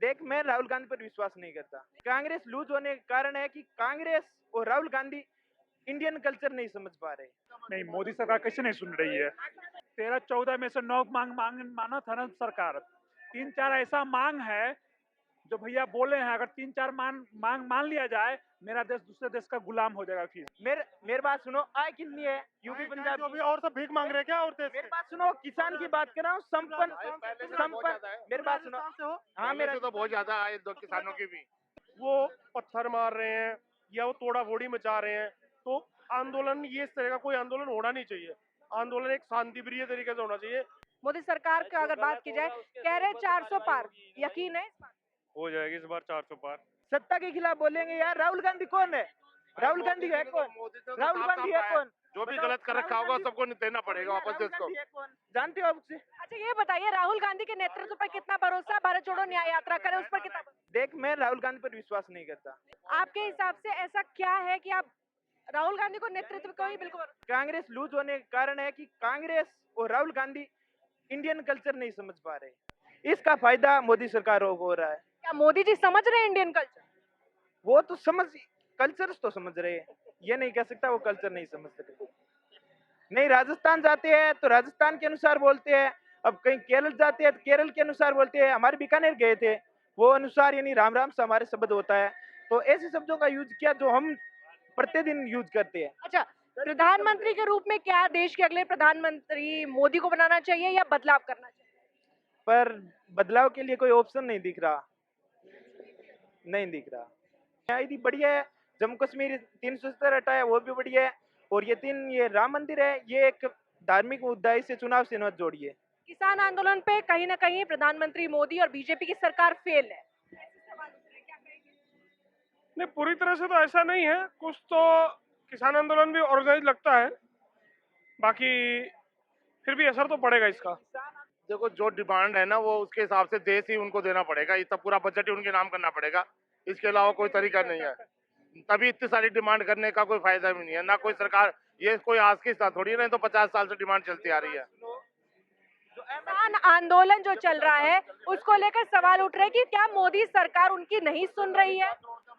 देख, मैं राहुल गांधी पर विश्वास नहीं करता। कांग्रेस लूज होने का कारण है कि कांग्रेस और राहुल गांधी इंडियन कल्चर नहीं समझ पा रहे। नहीं, मोदी सरकार कैसे नहीं सुन रही है। 13-14 में से 9 मांग मांग माना था ना सरकार। 3-4 ऐसा मांग है जो भैया बोले हैं, अगर 3-4 मांग मान लिया जाए, मेरा देश दूसरे देश का गुलाम हो जाएगा। फिर मेरे बात सुनो, आय कितनी है यूपी पंजाब जो भी और सब भीख मांग रहे हैं क्या? और देश मेरी बात सुनो, किसान की बात कर रहा हूँ। संपन्न मेरी बात सुनो। हाँ, मेरा तो बहुत ज्यादा आए दो किसानों की भी। वो पत्थर मार रहे हैं या वो तोड़ा फोड़ी मचा रहे हैं, तो आंदोलन ये इस तरह का कोई आंदोलन होना नहीं चाहिए। आंदोलन एक शांति प्रिय तरीके से होना चाहिए। मोदी सरकार की अगर बात की जाए, कह रहे 400 पार, यकीन है इस बात? हो जाएगी इस बार 400 पार। सत्ता के खिलाफ बोलेंगे यार। राहुल गांधी कौन है? राहुल गांधी है कौन? राहुल गांधी है कौन? जो भी गलत कर रखा होगा सबको देना पड़ेगा वापस देश को। जानते हो आप उसे? अच्छा ये बताइए, राहुल गांधी के नेतृत्व पर कितना भरोसा? भारत जोड़ो न्याय यात्रा करे, उस पर कितना भरोसा? देख, मैं राहुल गांधी पर विश्वास नहीं करता। आपके हिसाब से ऐसा क्या है कि आप राहुल गांधी को नेतृत्व को ही बिल्कुल? कांग्रेस लूज होने का कारण है कि कांग्रेस और राहुल गांधी इंडियन कल्चर नहीं समझ पा रहे। इसका फायदा मोदी सरकार को हो रहा है। क्या मोदी जी समझ रहे हैं इंडियन कल्चर? वो तो कल्चर तो समझ रहे हैं, ये नहीं कह सकता वो कल्चर नहीं समझ रहे। नहीं, राजस्थान जाते हैं तो राजस्थान के अनुसार बोलते हैं। अब कहीं केरल जाते हैं तो केरल के अनुसार बोलते हैं। हमारे बीकानेर गए थे, वो अनुसार यानी राम राम से हमारे शब्द होता है। तो ऐसे शब्दों का यूज किया जो हम प्रतिदिन यूज करते हैं। अच्छा, प्रधानमंत्री के रूप में क्या देश के अगले प्रधानमंत्री मोदी को बनाना चाहिए या बदलाव करना चाहिए? पर बदलाव के लिए कोई ऑप्शन नहीं दिख रहा। यदि बढ़िया है, जम्मू कश्मीर 370 हटाया वो भी बढ़िया है। और ये राम मंदिर है, ये एक धार्मिक मुद्दा है, इसे चुनाव से मत जोड़िए। किसान आंदोलन पे कहीं ना कहीं प्रधानमंत्री मोदी और बीजेपी की सरकार फेल है। नहीं, पूरी तरह से तो ऐसा नहीं है। कुछ तो किसान आंदोलन भी ऑर्गेनाइज लगता है, बाकी फिर भी असर तो पड़ेगा इसका। देखो, जो डिमांड है ना वो उसके हिसाब से देश ही उनको देना पड़ेगा। इतना पूरा बजट ही उनके नाम करना पड़ेगा, इसके अलावा कोई तरीका नहीं है। तभी इतनी सारी डिमांड करने का कोई फायदा भी नहीं है ना। कोई सरकार ये कोई आज की साथ थोड़ी नहीं, तो 50 साल से डिमांड चलती आ रही है। किसान आंदोलन जो चल रहा है उसको लेकर सवाल उठ रहे हैं कि क्या मोदी सरकार उनकी नहीं सुन रही है?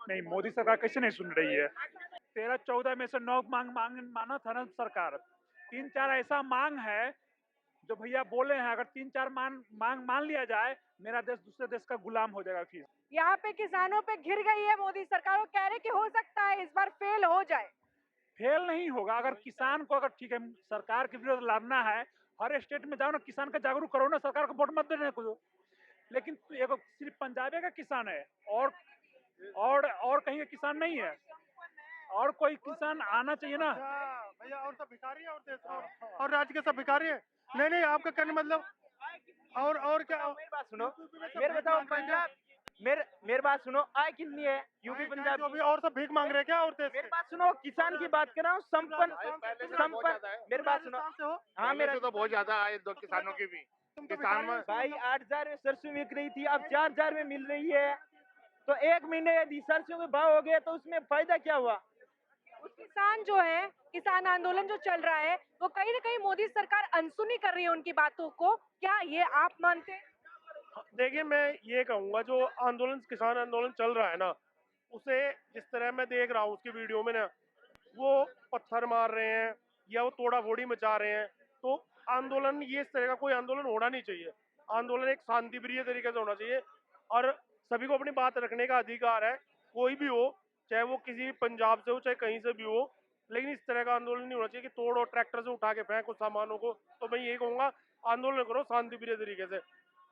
नहीं, मोदी सरकार कैसे नहीं सुन रही है। 13-14 में से 9 मांग माना था ना सरकार। 3-4 ऐसा मांग है जो भैया बोले हैं, अगर 3-4 मांग मान लिया जाए, मेरा देश दूसरे देश का गुलाम हो जाएगा। फिर यहाँ पे किसानों पे घिर गई है मोदी सरकार, वो कह रहे कि हो सकता है इस बार फेल हो जाए। फेल नहीं होगा। अगर किसान को, अगर ठीक है सरकार के विरोध लड़ना है, हर स्टेट में जाओ ना, किसान का जागरूक करो ना, सरकार को वोट मत देने को। लेकिन एक सिर्फ पंजाबे का किसान है और कहीं का किसान नहीं है। और कोई किसान आना चाहिए ना भैया। और सब भिखारी है और देश और राज्य के सब भिखारी है। नहीं, आपका कहने मतलब और क्या? मेरी बात सुनो, मेरे बताओ पंजाब, मेरे बात सुनो, आय कितनी है यूपी पंजाब जो भी और सब भीख मांग रहे हैं क्या? और देश मेरी बात सुनो, किसान की बात कर रहा हूँ। मेरी बात सुनो। हाँ, मेरा तो बहुत ज्यादा आए दो किसानों की भी। किसान में भाई 8,000 में सरसों बिक रही थी, अब 4,000 में मिल रही है। तो एक महीने यदि सरसों के भाव हो गए तो उसमें फायदा क्या हुआ? किसान जो है, किसान आंदोलन जो चल रहा है वो कहीं ना कहीं मोदी सरकार अनसुनी कर रही है उनकी बातों को, क्या ये आप मानते हैं? देखिए, मैं ये कहूँगा जो किसान आंदोलन चल रहा है ना, उसे जिस तरह मैं देख रहा हूँ उसकी वीडियो में ना, वो पत्थर मार रहे हैं या वो तोड़ा फोड़ी मचा रहे हैं, तो आंदोलन ये इस तरह का कोई आंदोलन होना नहीं चाहिए। आंदोलन एक शांति प्रिय तरीके से होना चाहिए और सभी को अपनी बात रखने का अधिकार है, कोई भी हो, चाहे वो किसी पंजाब से हो चाहे कहीं से भी हो। लेकिन इस तरह का आंदोलन नहीं होना चाहिए कि तोड़ और ट्रैक्टर से उठा के फेंक उस सामानों को। तो मैं यही कहूँगा, आंदोलन करो शांति प्रिय तरीके से।